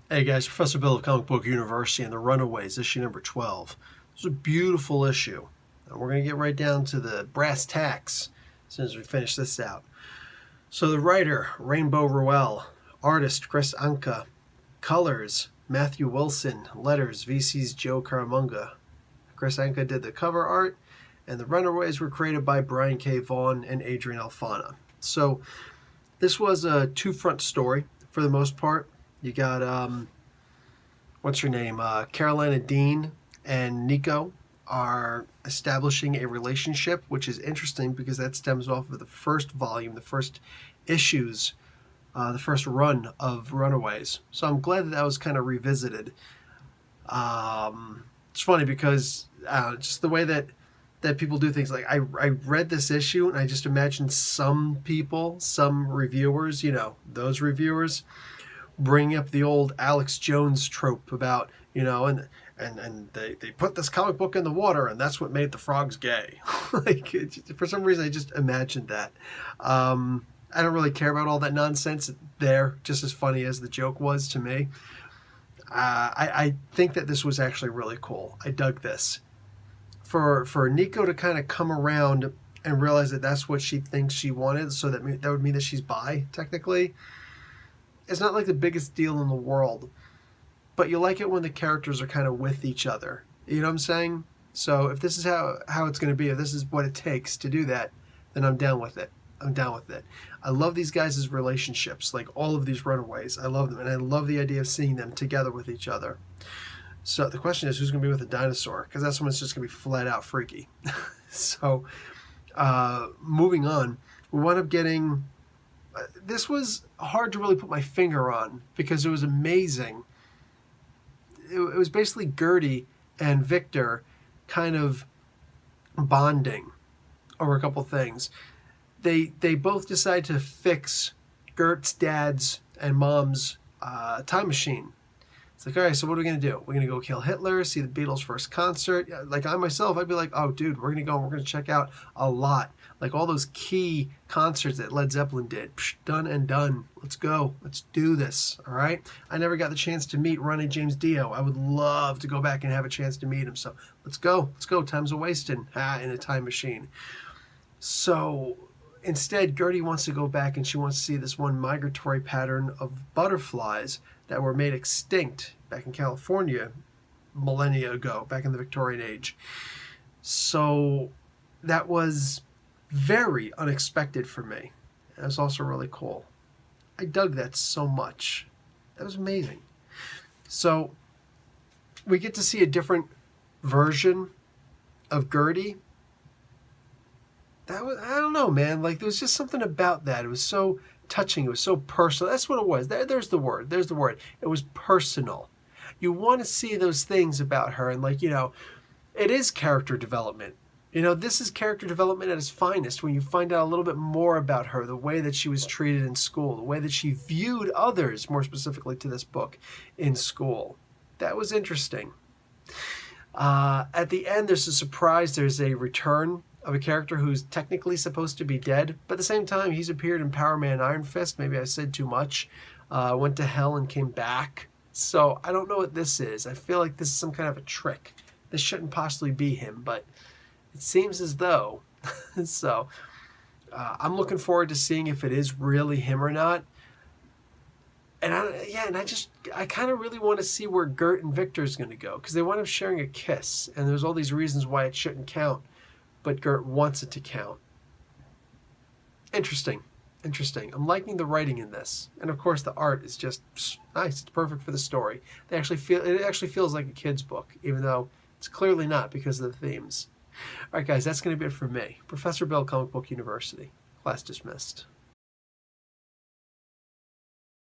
Hey guys, Professor Bill of Comic Book University and the Runaways, issue number 12. This is a beautiful issue. And we're going to get right down to the brass tacks as soon as we finish this out. So the writer, Rainbow Rowell, artist, Chris Anka, colors, Matthew Wilson, letters, VC's Joe Caramunga. Chris Anka did the cover art, and the Runaways were created by Brian K. Vaughan and Adrian Alfano. So this was a two-front story for the most part. You got, what's her name? Carolina Dean and Nico are establishing a relationship, which is interesting because that stems off of the first volume, the first issues, the first run of Runaways. So I'm glad that that was kind of revisited. It's funny because just the way that people do things. Like I read this issue and I just imagined some people, some reviewers, those reviewers, bring up the old Alex Jones trope about, and they put this comic book in the water and that's what made the frogs gay. Like, for some reason I just imagined that. I don't really care about all that nonsense. They're just as funny as the joke was to me. I think that this was actually really cool. I dug this. For Nico to kind of come around and realize that that's what she thinks she wanted, so that would mean that she's bi, technically. It's not like the biggest deal in the world, but you like it when the characters are kind of with each other. You know what I'm saying? So if this is how it's going to be, if this is what it takes to do that, then I'm down with it. I'm down with it. I love these guys' relationships, like all of these Runaways. I love them, and I love the idea of seeing them together with each other. So the question is, who's going to be with a dinosaur? Because that's when it's just going to be flat out freaky. So moving on, we wound up getting... this was hard to really put my finger on because it was amazing. It was basically Gertie and Victor kind of bonding over a couple things. They both decide to fix Gert's dad's and mom's time machine. It's like, all right, so what are we going to do? We're going to go kill Hitler, see the Beatles' first concert. Like, I myself, I'd be like, oh, dude, we're going to go and we're going to check out a lot. Like, all those key concerts that Led Zeppelin did. Psh, done and done. Let's go. Let's do this, all right? I never got the chance to meet Ronnie James Dio. I would love to go back and have a chance to meet him. So let's go. Let's go. Time's a-wasting in a time machine. So instead, Gertie wants to go back and she wants to see this one migratory pattern of butterflies that were made extinct back in California millennia ago, back in the Victorian age. So that was very unexpected for me. It was also really cool. I dug that so much. That was amazing. So we get to see a different version of Gertie. That was, I don't know, man. Like, there was just something about that. It was so touching. It was so personal. That's what it was. There's the word. There's the word. It was personal. You want to see those things about her, and it is character development. This is character development at its finest when you find out a little bit more about her, the way that she was treated in school, the way that she viewed others, more specifically to this book, in school. That was interesting. At the end, there's a surprise. There's a return of a character who's technically supposed to be dead, but at the same time, he's appeared in Power Man Iron Fist. Maybe I said too much. Went to hell and came back. So I don't know what this is. I feel like this is some kind of a trick. This shouldn't possibly be him, but it seems as though. So I'm looking forward to seeing if it is really him or not. And I kind of really want to see where Gert and Victor is going to go, because they wind up sharing a kiss, and there's all these reasons why it shouldn't count, but Gert wants it to count. Interesting. I'm liking the writing in this, and of course the art is just nice. It's perfect for the story. It actually feels like a kid's book, even though it's clearly not because of the themes. All right, guys, that's going to be it for me. Professor Bill, Comic Book University. Class dismissed.